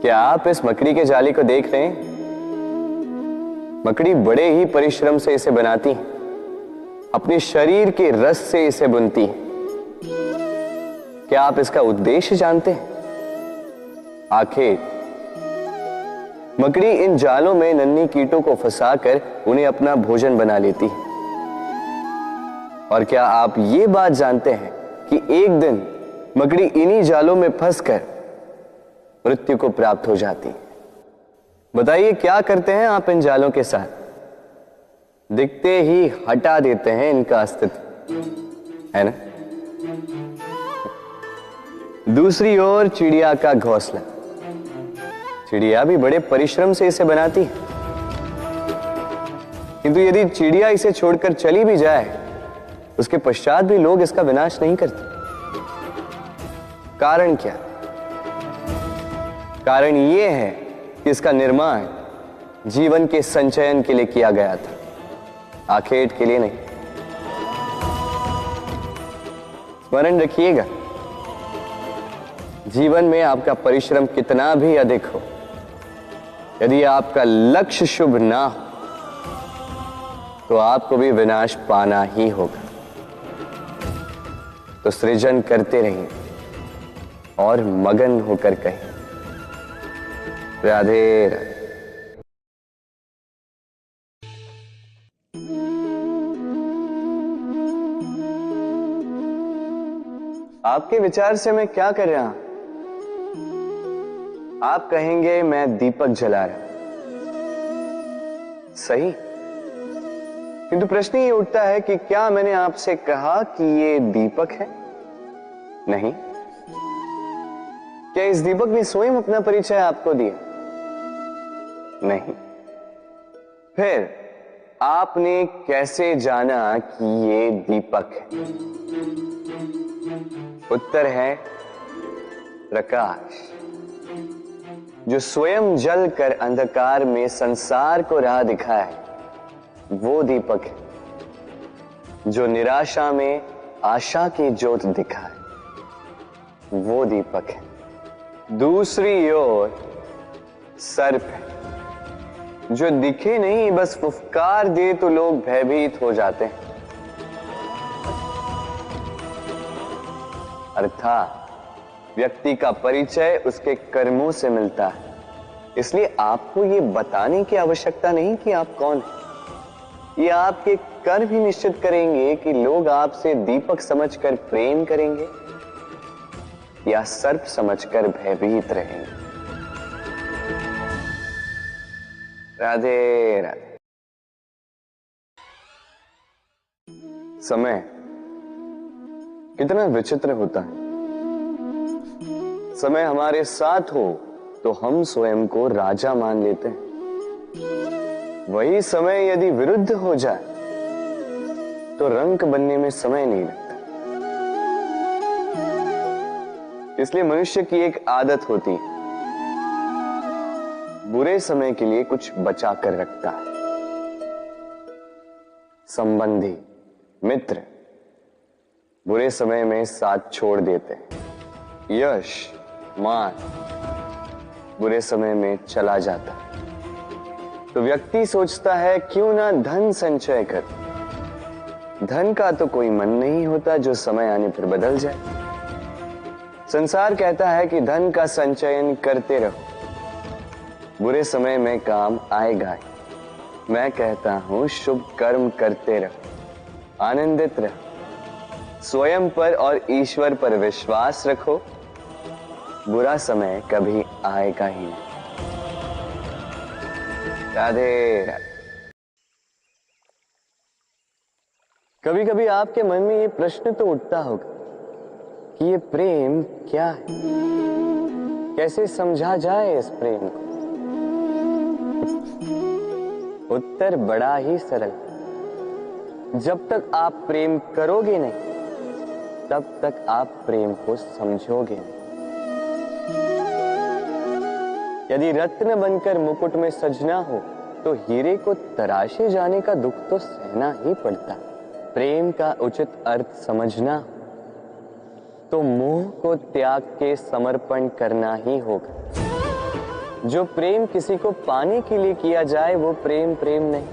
क्या आप इस मकड़ी के जाली को देख रहे हैं? मकड़ी बड़े ही परिश्रम से इसे बनाती है, अपने शरीर के रस से इसे बुनती है। क्या आप इसका उद्देश्य जानते हैं? आखिर मकड़ी इन जालों में नन्ही कीटों को फंसाकर उन्हें अपना भोजन बना लेती है। और क्या आप ये बात जानते हैं कि एक दिन मकड़ी इन्हीं जालों में फंसकर मृत्यु को प्राप्त हो जाती है? बताइए क्या करते हैं आप इन जालों के साथ? दिखते ही हटा देते हैं इनका अस्तित्व, है ना? दूसरी ओर चिड़िया का घोंसला। चिड़िया भी बड़े परिश्रम से इसे बनाती है, किंतु यदि चिड़िया इसे छोड़कर चली भी जाए, उसके पश्चात भी लोग इसका विनाश नहीं करते। कारण क्या? कारण यह है कि इसका निर्माण जीवन के संचयन के लिए किया गया था, आखेट के लिए नहीं। स्मरण रखिएगा, जीवन में आपका परिश्रम कितना भी अधिक हो, यदि आपका लक्ष्य शुभ ना हो तो आपको भी विनाश पाना ही होगा। तो सृजन करते रहिए और मगन होकर कहिए राधे राधे। आपके विचार से मैं क्या कर रहा हूं? आप कहेंगे मैं दीपक जला रहा हूं, सही। किंतु प्रश्न ये उठता है कि क्या मैंने आपसे कहा कि ये दीपक है? नहीं। क्या इस दीपक ने स्वयं अपना परिचय आपको दिया? नहीं। फिर आपने कैसे जाना कि ये दीपक है? उत्तर है प्रकाश, जो स्वयं जलकर अंधकार में संसार को राह दिखाए, वो दीपक है। जो निराशा में आशा की ज्योत दिखाए, वो दीपक है। दूसरी ओर सर्प है, जो दिखे नहीं, बस फुफकार दे तो लोग भयभीत हो जाते हैं। अर्थात व्यक्ति का परिचय उसके कर्मों से मिलता है। इसलिए आपको यह बताने की आवश्यकता नहीं कि आप कौन हैं। ये आपके कर्म ही निश्चित करेंगे कि लोग आपसे दीपक समझकर प्रेम करेंगे या सर्प समझकर भयभीत रहेंगे। राधे राधे। समय कितना विचित्र होता है। समय हमारे साथ हो तो हम स्वयं को राजा मान लेते हैं। वही समय यदि विरुद्ध हो जाए तो रंक बनने में समय नहीं लगता। इसलिए मनुष्य की एक आदत होती है, बुरे समय के लिए कुछ बचा कर रखता है। संबंधी, मित्र बुरे समय में साथ छोड़ देते हैं। यश, मान बुरे समय में चला जाता है। तो व्यक्ति सोचता है क्यों ना धन संचय कर। धन का तो कोई मन नहीं होता जो समय आने पर बदल जाए। संसार कहता है कि धन का संचयन करते रहो, बुरे समय में काम आएगा ही। मैं कहता हूं शुभ कर्म करते रहो, आनंदित रहो, स्वयं पर और ईश्वर पर विश्वास रखो, बुरा समय कभी आएगा ही नहीं। राधे राधे। कभी कभी आपके मन में ये प्रश्न तो उठता होगा कि ये प्रेम क्या है, कैसे समझा जाए इस प्रेम को? उत्तर बड़ा ही सरल। जब तक आप प्रेम करोगे नहीं, तब तक आप प्रेम को समझोगे नहीं। यदि रत्न बनकर मुकुट में सजना हो तो हीरे को तराशे जाने का दुख तो सहना ही पड़ता है। प्रेम का उचित अर्थ समझना तो मोह को त्याग के समर्पण करना ही होगा। जो प्रेम किसी को पाने के लिए किया जाए वो प्रेम प्रेम नहीं,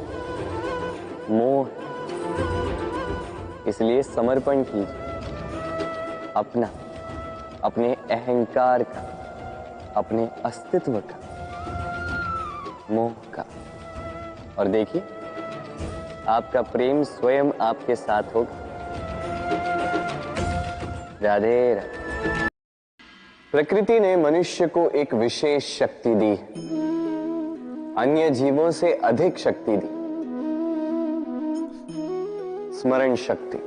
मोह। इसलिए समर्पण कीजिए अपना, अपने अहंकार का, अपने अस्तित्व का, मोह का, और देखिए आपका प्रेम स्वयं आपके साथ होगा। राधे राधे। प्रकृति ने मनुष्य को एक विशेष शक्ति दी, अन्य जीवों से अधिक शक्ति दी, स्मरण शक्ति।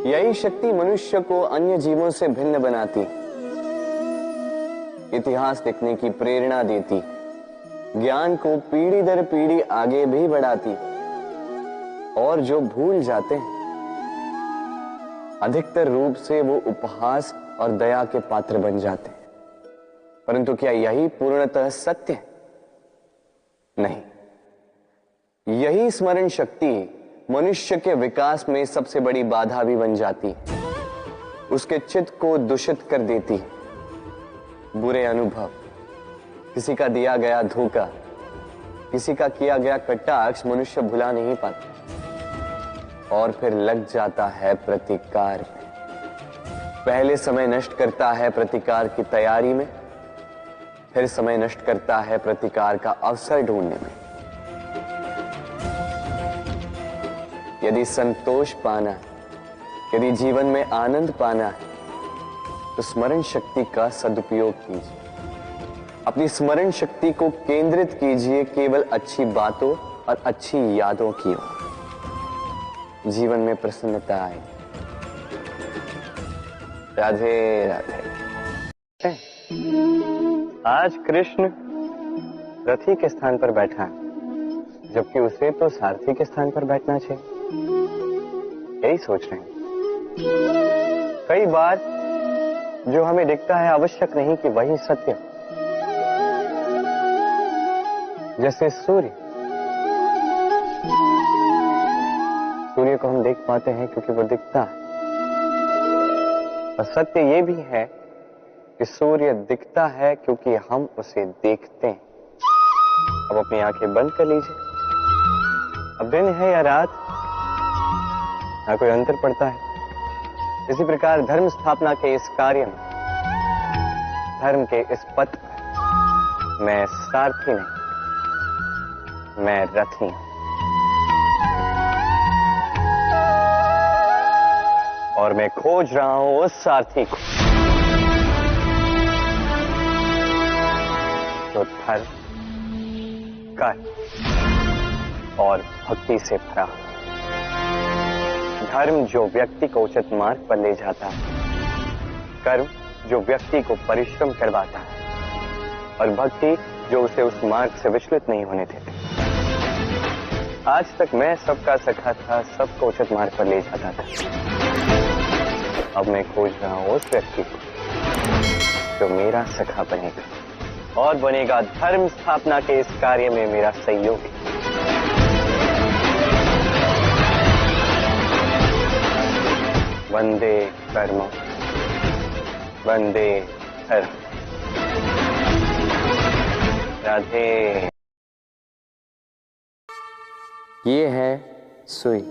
यही शक्ति मनुष्य को अन्य जीवों से भिन्न बनाती, इतिहास लिखने की प्रेरणा देती, ज्ञान को पीढ़ी दर पीढ़ी आगे भी बढ़ाती, और जो भूल जाते हैं अधिकतर रूप से वो उपहास और दया के पात्र बन जाते हैं। परंतु क्या यही पूर्णतः सत्य है? नहीं। यही स्मरण शक्ति मनुष्य के विकास में सबसे बड़ी बाधा भी बन जाती, उसके चित्त को दूषित कर देती। बुरे अनुभव, किसी का दिया गया धोखा, किसी का किया गया कटाक्ष मनुष्य भुला नहीं पाता, और फिर लग जाता है प्रतिकार में। पहले समय नष्ट करता है प्रतिकार की तैयारी में, फिर समय नष्ट करता है प्रतिकार का अवसर ढूंढने में। यदि संतोष पाना है, यदि जीवन में आनंद पाना है, तो स्मरण शक्ति का सदुपयोग कीजिए। अपनी स्मरण शक्ति को केंद्रित कीजिए केवल अच्छी बातों और अच्छी यादों की ओर। जीवन में प्रसन्नता आए। राधे राधे। आज कृष्ण रथी के स्थान पर बैठा है, जबकि उसे तो सारथी के स्थान पर बैठना चाहिए। यही सोच रहे हैं। कई बार जो हमें दिखता है आवश्यक नहीं कि वही सत्य। जैसे सूर्य को हम देख पाते हैं क्योंकि वो दिखता है, और सत्य ये भी है कि सूर्य दिखता है क्योंकि हम उसे देखते हैं। अब अपनी आंखें बंद कर लीजिए। अब दिन है या रात, ना कोई अंतर पड़ता है। इसी प्रकार धर्म स्थापना के इस कार्य में, धर्म के इस पथ पर मैं सारथी नहीं, मैं रथी हूं। और मैं खोज रहा हूं उस सारथी को जो धर्म, कर्म और भक्ति से भरा हो। धर्म जो व्यक्ति को उचित मार्ग पर ले जाता है, कर्म जो व्यक्ति को परिश्रम करवाता है, और भक्ति जो उसे उस मार्ग से विचलित नहीं होने देती। आज तक मैं सबका सखा था, सबको उचित मार्ग पर ले जाता था। अब मैं खोज रहा हूं उस व्यक्ति को जो मेरा सखा बनेगा और बनेगा धर्म स्थापना के इस कार्य में मेरा सहयोगी। वंदे कर्म, वंदे धर्म। राधे। ये है सुई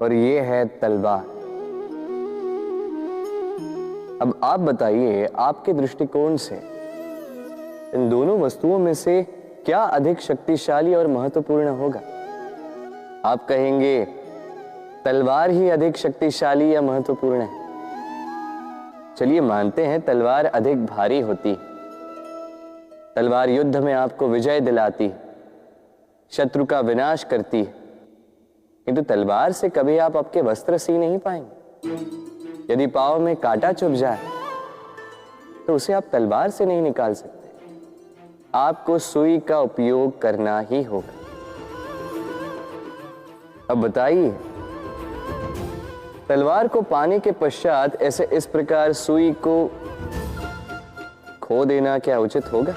और ये है तलवार। अब आप बताइए, आपके दृष्टिकोण से इन दोनों वस्तुओं में से क्या अधिक शक्तिशाली और महत्वपूर्ण होगा? आप कहेंगे तलवार ही अधिक शक्तिशाली या महत्वपूर्ण है। चलिए मानते हैं तलवार अधिक भारी होती, तलवार युद्ध में आपको विजय दिलाती, शत्रु का विनाश करती, किंतु तलवार से कभी आप आपके वस्त्र सी नहीं पाएंगे। यदि पांव में कांटा चुभ जाए तो उसे आप तलवार से नहीं निकाल सकते, आपको सुई का उपयोग करना ही होगा। अब बताइए, तलवार को पाने के पश्चात ऐसे इस प्रकार सुई को खो देना क्या उचित होगा?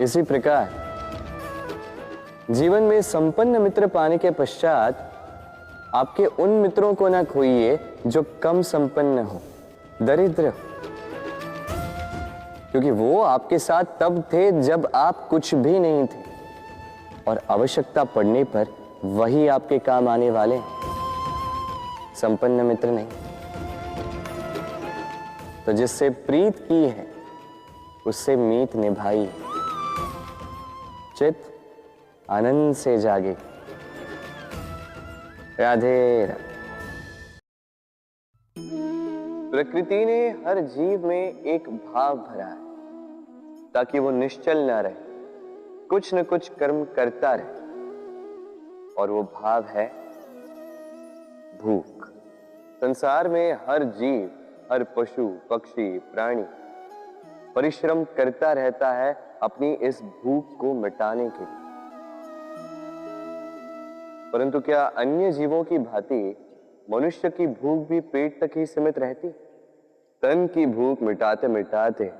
इसी प्रकार जीवन में संपन्न मित्र पाने के पश्चात आपके उन मित्रों को ना खोइए जो कम संपन्न हो, दरिद्र हो, क्योंकि वो आपके साथ तब थे जब आप कुछ भी नहीं थे और आवश्यकता पड़ने पर वही आपके काम आने वाले हैं, संपन्न मित्र नहीं। तो जिससे प्रीत की है उससे मीत निभाई, चित आनंद से जागे। राधे राधे। प्रकृति ने हर जीव में एक भाव भरा है ताकि वो निश्चल ना रहे, कुछ न कुछ कर्म करता रहे, और वो भाव है भूख। संसार में हर जीव, हर पशु पक्षी प्राणी परिश्रम करता रहता है अपनी इस भूख को मिटाने के लिए। परंतु क्या अन्य जीवों की भांति मनुष्य की भूख भी पेट तक ही सीमित रहती? तन की भूख मिटाते मिटाते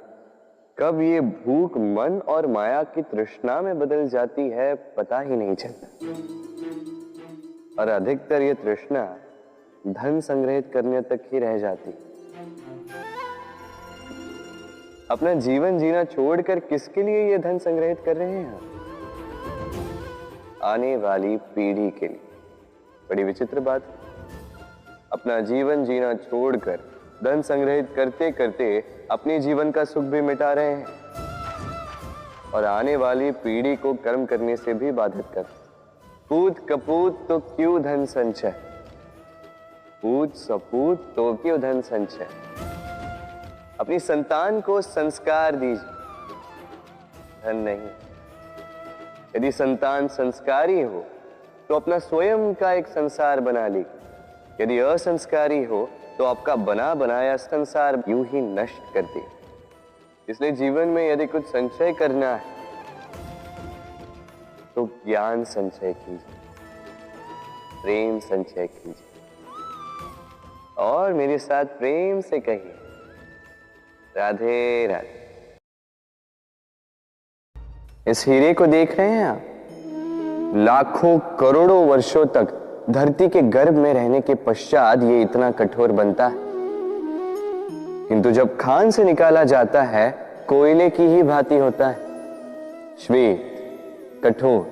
कब ये भूख मन और माया की तृष्णा में बदल जाती है पता ही नहीं चलता। और अधिकतर ये तृष्णा धन संग्रहित करने तक ही रह जाती। अपना जीवन जीना छोड़कर किसके लिए ये धन संग्रहित कर रहे हैं? आने वाली पीढ़ी के लिए। बड़ी विचित्र बात। अपना जीवन जीना छोड़कर धन संग्रहित करते करते अपने जीवन का सुख भी मिटा रहे हैं और आने वाली पीढ़ी को कर्म करने से भी बाधित करते। पूत कपूत तो क्यों धन संचय, पूत सपूत तो क्यों धन संचय। अपनी संतान को संस्कार दीजिए, धन नहीं। यदि संतान संस्कारी हो तो अपना स्वयं का एक संसार बना ली। यदि असंस्कारी हो तो आपका बना बनाया संसार यूं ही नष्ट कर दे। इसलिए जीवन में यदि कुछ संचय करना है तो ज्ञान संचय कीजिए, प्रेम संचय कीजिए और मेरे साथ प्रेम से कहिए राधे राधे। इस हीरे को देख रहे हैं आप? लाखों करोड़ों वर्षों तक धरती के गर्भ में रहने के पश्चात ये इतना कठोर बनता है, किंतु जब खान से निकाला जाता है कोयले की ही भांति होता है, श्वेत, कठोर,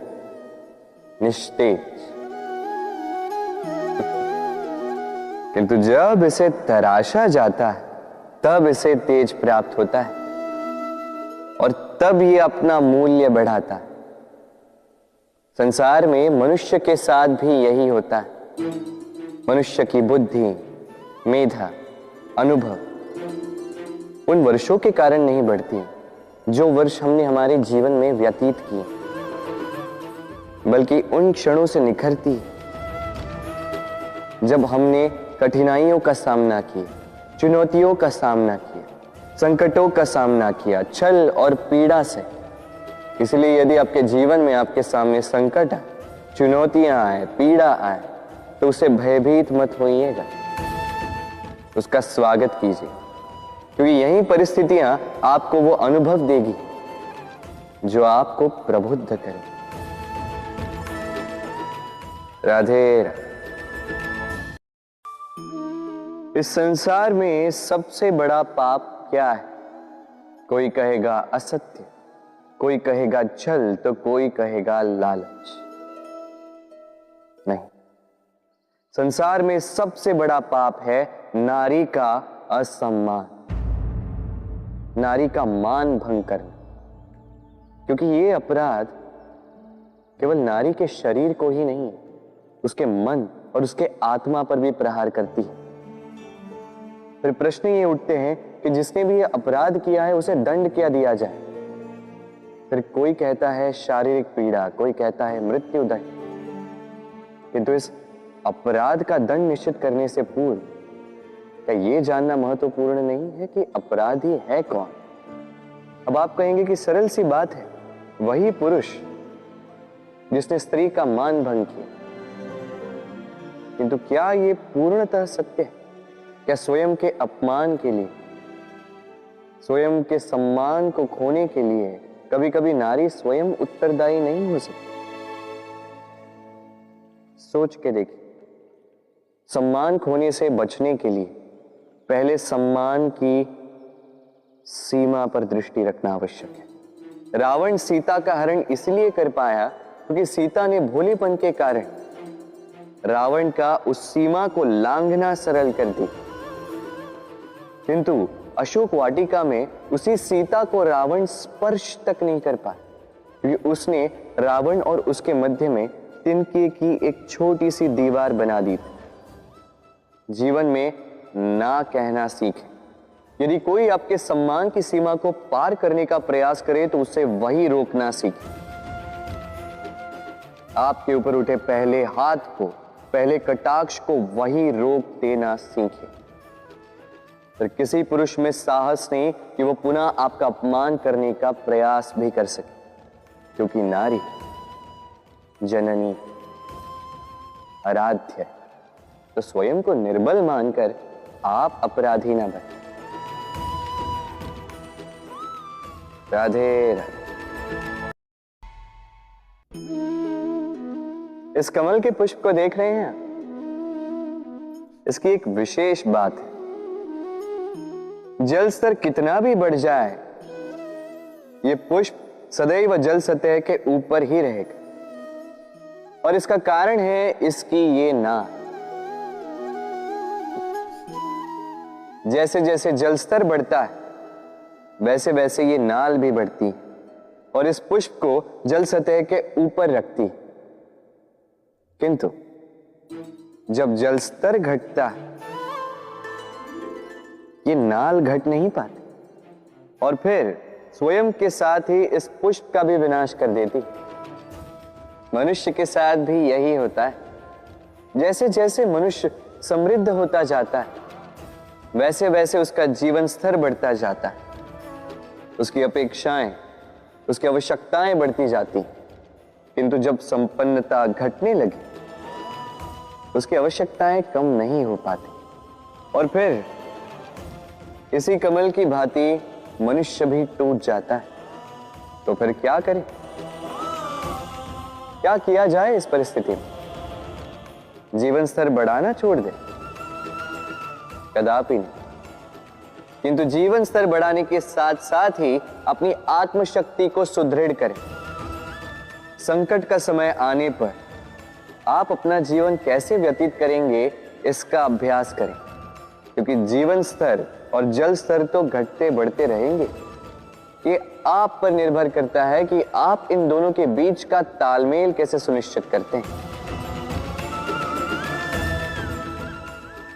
निस्तेज। किंतु जब इसे तराशा जाता है तब इसे तेज प्राप्त होता है और तब ये अपना मूल्य बढ़ाता है। संसार में मनुष्य के साथ भी यही होता है। मनुष्य की बुद्धि, मेधा, अनुभव उन वर्षों के कारण नहीं बढ़ती जो वर्ष हमने हमारे जीवन में व्यतीत किए, बल्कि उन क्षणों से निखरती जब हमने कठिनाइयों का सामना किया, चुनौतियों का सामना किया, संकटों का सामना किया, छल और पीड़ा से। इसलिए यदि आपके जीवन में आपके सामने संकट आए, चुनौतियां आए, पीड़ा आए, तो उसे भयभीत मत होइएगा, उसका स्वागत कीजिए, क्योंकि यही परिस्थितियां आपको वो अनुभव देगी जो आपको प्रबुद्ध करे। राधे राधे। इस संसार में सबसे बड़ा पाप क्या है? कोई कहेगा असत्य, कोई कहेगा छल, तो कोई कहेगा लालच। नहीं, संसार में सबसे बड़ा पाप है नारी का असम्मान, नारी का मान भंग करना। क्योंकि ये अपराध केवल नारी के शरीर को ही नहीं, उसके मन और उसके आत्मा पर भी प्रहार करती है। फिर प्रश्न ये उठते हैं कि जिसने भी ये अपराध किया है उसे दंड क्या दिया जाए? फिर कोई कहता है शारीरिक पीड़ा, कोई कहता है मृत्यु दंड। किंतु इस अपराध का दंड निश्चित करने से पूर्व क्या ये जानना महत्वपूर्ण नहीं है कि अपराधी है कौन? अब आप कहेंगे कि सरल सी बात है, वही पुरुष जिसने स्त्री का मान भंग किया। किंतु क्या ये पूर्णतः सत्य है? क्या स्वयं के अपमान के लिए, स्वयं के सम्मान को खोने के लिए कभी कभी नारी स्वयं उत्तरदायी नहीं हो सकती? सोच के देखिए, सम्मान खोने से बचने के लिए पहले सम्मान की सीमा पर दृष्टि रखना आवश्यक है। रावण सीता का हरण इसलिए कर पाया क्योंकि सीता ने भोलेपन के कारण रावण का उस सीमा को लांघना सरल कर दी। किंतु अशोक वाटिका में उसी सीता को रावण स्पर्श तक नहीं कर पाया क्योंकि उसने रावण और उसके मध्य में तिनके की एक छोटी सी दीवार बना दी थी। जीवन में ना कहना सीखें। यदि कोई आपके सम्मान की सीमा को पार करने का प्रयास करे तो उसे वही रोकना सीखें। आपके ऊपर उठे पहले हाथ को, पहले कटाक्ष को वही रोक देना सीखें। पर किसी पुरुष में साहस नहीं कि वो पुनः आपका अपमान करने का प्रयास भी कर सके, क्योंकि नारी जननी आराध्य है। तो स्वयं को निर्बल मानकर आप अपराधी ना बने। राधे राधे। इस कमल के पुष्प को देख रहे हैं? इसकी एक विशेष बात है, जल स्तर कितना भी बढ़ जाए ये पुष्प सदैव जल सतह के ऊपर ही रहेगा। और इसका कारण है इसकी ये नाल। जैसे जैसे जल स्तर बढ़ता है वैसे वैसे ये नाल भी बढ़ती है और इस पुष्प को जल सतह के ऊपर रखती है। किंतु जब जल स्तर घटता है ये नाल घट नहीं पाती और फिर स्वयं के साथ ही इस पुष्प का भी विनाश कर देती। मनुष्य के साथ भी यही होता है। जैसे जैसे मनुष्य समृद्ध होता जाता है वैसे वैसे उसका जीवन स्तर बढ़ता जाता है, उसकी अपेक्षाएं, उसकी आवश्यकताएं बढ़ती जाती। किंतु जब संपन्नता घटने लगी उसकी आवश्यकताएं कम नहीं हो पाती और फिर इसी कमल की भांति मनुष्य भी टूट जाता है। तो फिर क्या करें? क्या किया जाए इस परिस्थिति में? जीवन स्तर बढ़ाना छोड़ दे? कदापि नहीं। किंतु जीवन स्तर बढ़ाने के साथ साथ ही अपनी आत्मशक्ति को सुदृढ़ करें। संकट का समय आने पर आप अपना जीवन कैसे व्यतीत करेंगे इसका अभ्यास करें, क्योंकि जीवन स्तर और जल स्तर तो घटते बढ़ते रहेंगे। ये आप पर निर्भर करता है कि आप इन दोनों के बीच का तालमेल कैसे सुनिश्चित करते हैं।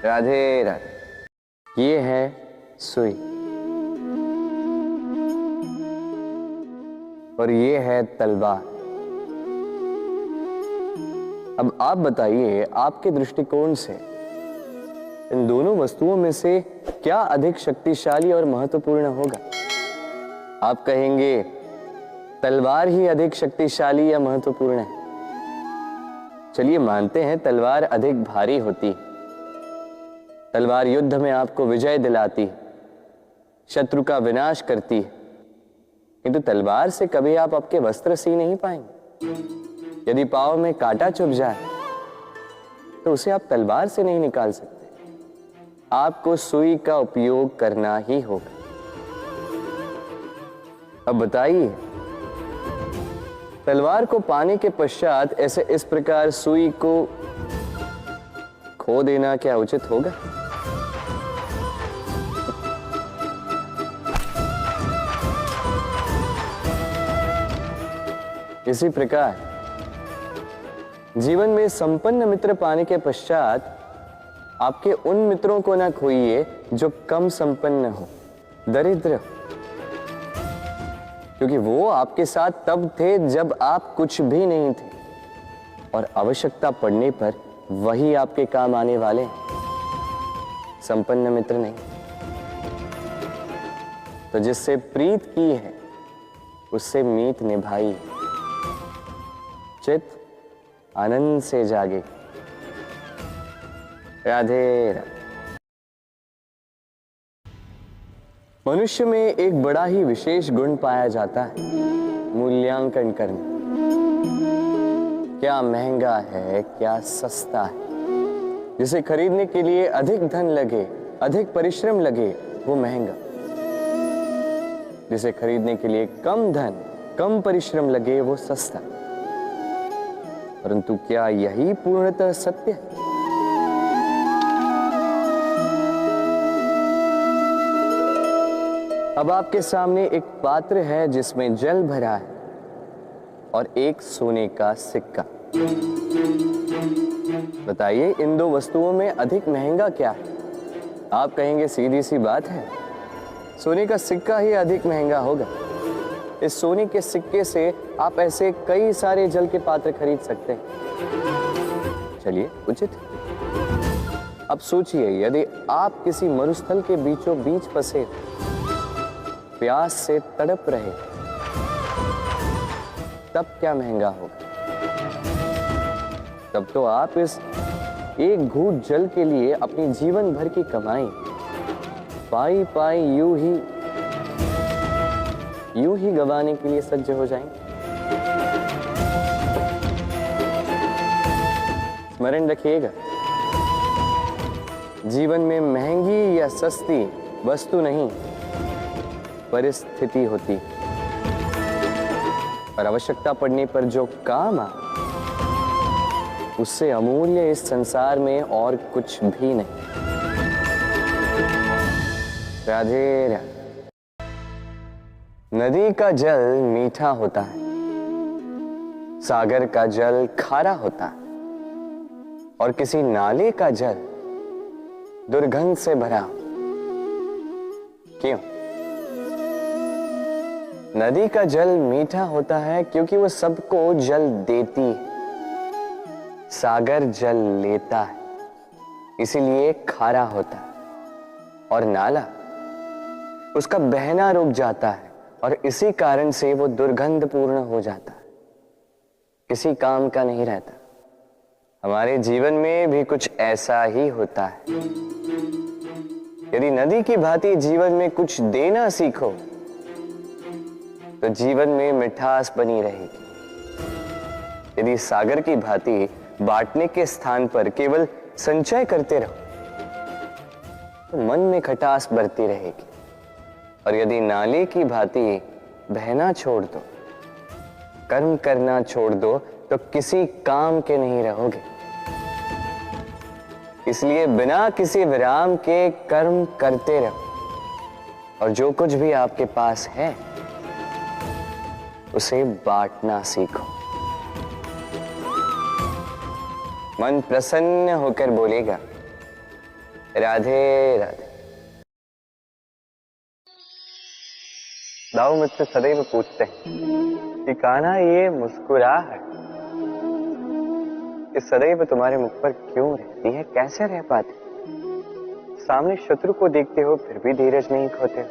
राधे राधे। ये है सुई और ये है तलवार। अब आप बताइए, आपके दृष्टिकोण से इन दोनों वस्तुओं में से क्या अधिक शक्तिशाली और महत्वपूर्ण होगा? आप कहेंगे तलवार ही अधिक शक्तिशाली या महत्वपूर्ण है। चलिए मानते हैं तलवार अधिक भारी होती, तलवार युद्ध में आपको विजय दिलाती, शत्रु का विनाश करती है, किंतु तलवार से कभी आप आपके वस्त्र सी नहीं पाएंगे। यदि पांव में कांटा चुभ जाए तो उसे आप तलवार से नहीं निकाल सकते, आपको सुई का उपयोग करना ही होगा। अब बताइए, तलवार को पाने के पश्चात ऐसे इस प्रकार सुई को खो देना क्या उचित होगा? इसी प्रकार जीवन में संपन्न मित्र पाने के पश्चात आपके उन मित्रों को ना खोइए जो कम संपन्न हो, दरिद्र, क्योंकि वो आपके साथ तब थे जब आप कुछ भी नहीं थे और आवश्यकता पड़ने पर वही आपके काम आने वाले, संपन्न मित्र नहीं। तो जिससे प्रीत की है उससे मीत निभाई, चित आनंद से जागे। राधे राधे। मनुष्य में एक बड़ा ही विशेष गुण पाया जाता है, मूल्यांकन करना। क्या महंगा है, क्या सस्ता है। जिसे खरीदने के लिए अधिक धन लगे, अधिक परिश्रम लगे, वो महंगा। जिसे खरीदने के लिए कम धन, कम परिश्रम लगे, वो सस्ता। परंतु क्या यही पूर्णतः सत्य है? अब आपके सामने एक पात्र है जिसमें जल भरा है और एक सोने का सिक्का। बताइए, इन दो वस्तुओं में अधिक महंगा क्या है? आप कहेंगे सीधी सी बात है, सोने का सिक्का ही अधिक महंगा होगा। इस सोने के सिक्के से आप ऐसे कई सारे जल के पात्र खरीद सकते हैं। चलिए, उचित। अब सोचिए, यदि आप किसी मरुस्थल के बीचों बीच फंसे, प्यास से तड़प रहे, तब क्या महंगा होगा? तब तो आप इस एक घूंट जल के लिए अपनी जीवन भर की कमाई पाई पाई यूं ही गंवाने के लिए सज्ज हो जाएंगे। स्मरण रखिएगा, जीवन में महंगी या सस्ती वस्तु नहीं, परिस्थिति होती। और आवश्यकता पड़ने पर जो काम आ, उससे अमूल्य इस संसार में और कुछ भी नहीं। राधे राधे। नदी का जल मीठा होता है, सागर का जल खारा होता है, और किसी नाले का जल दुर्गंध से भरा। क्यों? नदी का जल मीठा होता है क्योंकि वो सबको जल देती है। सागर जल लेता है, इसीलिए खारा होता है। और नाला, उसका बहना रुक जाता है और इसी कारण से वो दुर्गंध पूर्ण हो जाता है, किसी काम का नहीं रहता। हमारे जीवन में भी कुछ ऐसा ही होता है। यदि नदी की भांति जीवन में कुछ देना सीखो तो जीवन में मिठास बनी रहेगी। यदि सागर की भांति बांटने के स्थान पर केवल संचय करते रहो तो मन में खटास बढ़ती रहेगी। और यदि नाले की भांति बहना छोड़ दो, कर्म करना छोड़ दो, तो किसी काम के नहीं रहोगे। इसलिए बिना किसी विराम के कर्म करते रहो और जो कुछ भी आपके पास है उसे बांटना सीखो। मन प्रसन्न होकर बोलेगा, राधे राधे। दाऊ मुझसे सदैव पूछते हैं कि कान्हा, ये मुस्कुराहट ये सदैव तुम्हारे मुख पर क्यों रहती है? कैसे रह पाते? सामने शत्रु को देखते हो फिर भी धीरज नहीं खोते।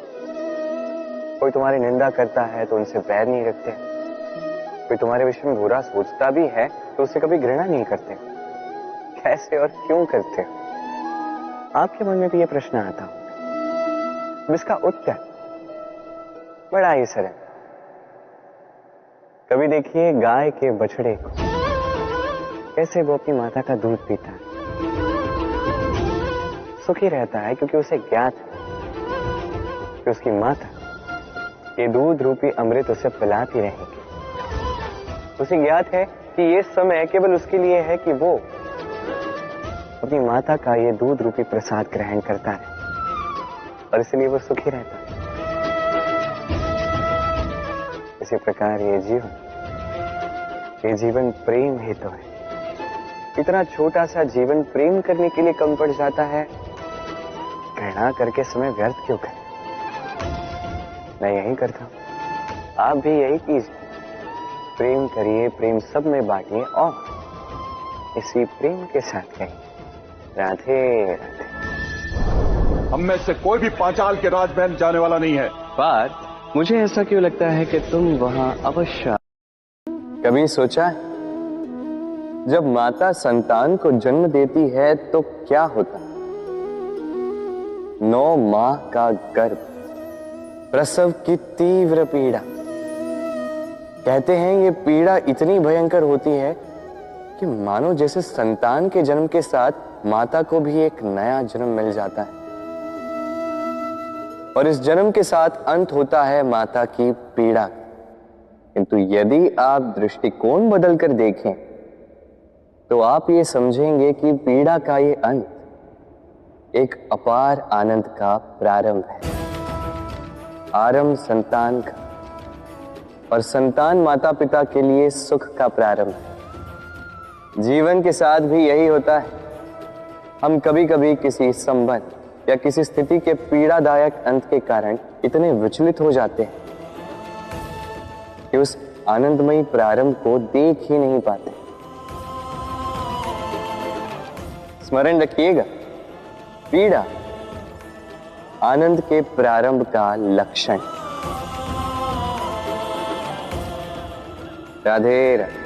कोई तुम्हारी निंदा करता है तो उनसे बैर नहीं रखते। कोई तुम्हारे विषय में बुरा सोचता भी है तो उससे कभी घृणा नहीं करते। कैसे और क्यों करते हो? आपके मन में भी यह प्रश्न आता हो। इसका उत्तर बड़ा ही सरल। कभी देखिए गाय के बछड़े को, कैसे वो अपनी माता का दूध पीता है, सुखी रहता है क्योंकि उसे ज्ञात है कि उसकी माता ये दूध रूपी अमृत उसे पिलाती रहेगी। उसे ज्ञात है कि ये समय केवल उसके लिए है कि वो अपनी माता का ये दूध रूपी प्रसाद ग्रहण करता है, और इसलिए वो सुखी रहता है। इसी प्रकार ये जीवन प्रेम हेतु है। इतना छोटा सा जीवन प्रेम करने के लिए कम पड़ जाता है, घृणा करके समय व्यर्थ क्यों करें? मैं यही करता हूं, आप भी यही कीजिए। प्रेम करिए, प्रेम सब में बांटिए और इसी प्रेम के साथ कहिए, राधे राधे। हम में से कोई भी पांचाल के राजमहल जाने वाला नहीं है। पर मुझे ऐसा क्यों लगता है कि तुम वहां अवश्य। कभी सोचा है, जब माता संतान को जन्म देती है तो क्या होता? 9 माह का गर्भ, प्रसव की तीव्र पीड़ा। कहते हैं ये पीड़ा इतनी भयंकर होती है कि मानो जैसे संतान के जन्म के साथ माता को भी एक नया जन्म मिल जाता है और इस जन्म के साथ अंत होता है माता की पीड़ा। किंतु यदि आप दृष्टिकोण बदलकर देखें तो आप ये समझेंगे कि पीड़ा का ये अंत एक अपार आनंद का प्रारंभ है। आरंभ संतान का और संतान माता पिता के लिए सुख का प्रारंभ है। जीवन के साथ भी यही होता है। हम कभी कभी किसी संबंध या किसी स्थिति के पीड़ादायक अंत के कारण इतने विचलित हो जाते हैं कि उस आनंदमयी प्रारंभ को देख ही नहीं पाते। स्मरण रखिएगा, पीड़ा आनंद के प्रारंभ का लक्षण। राधे राधे।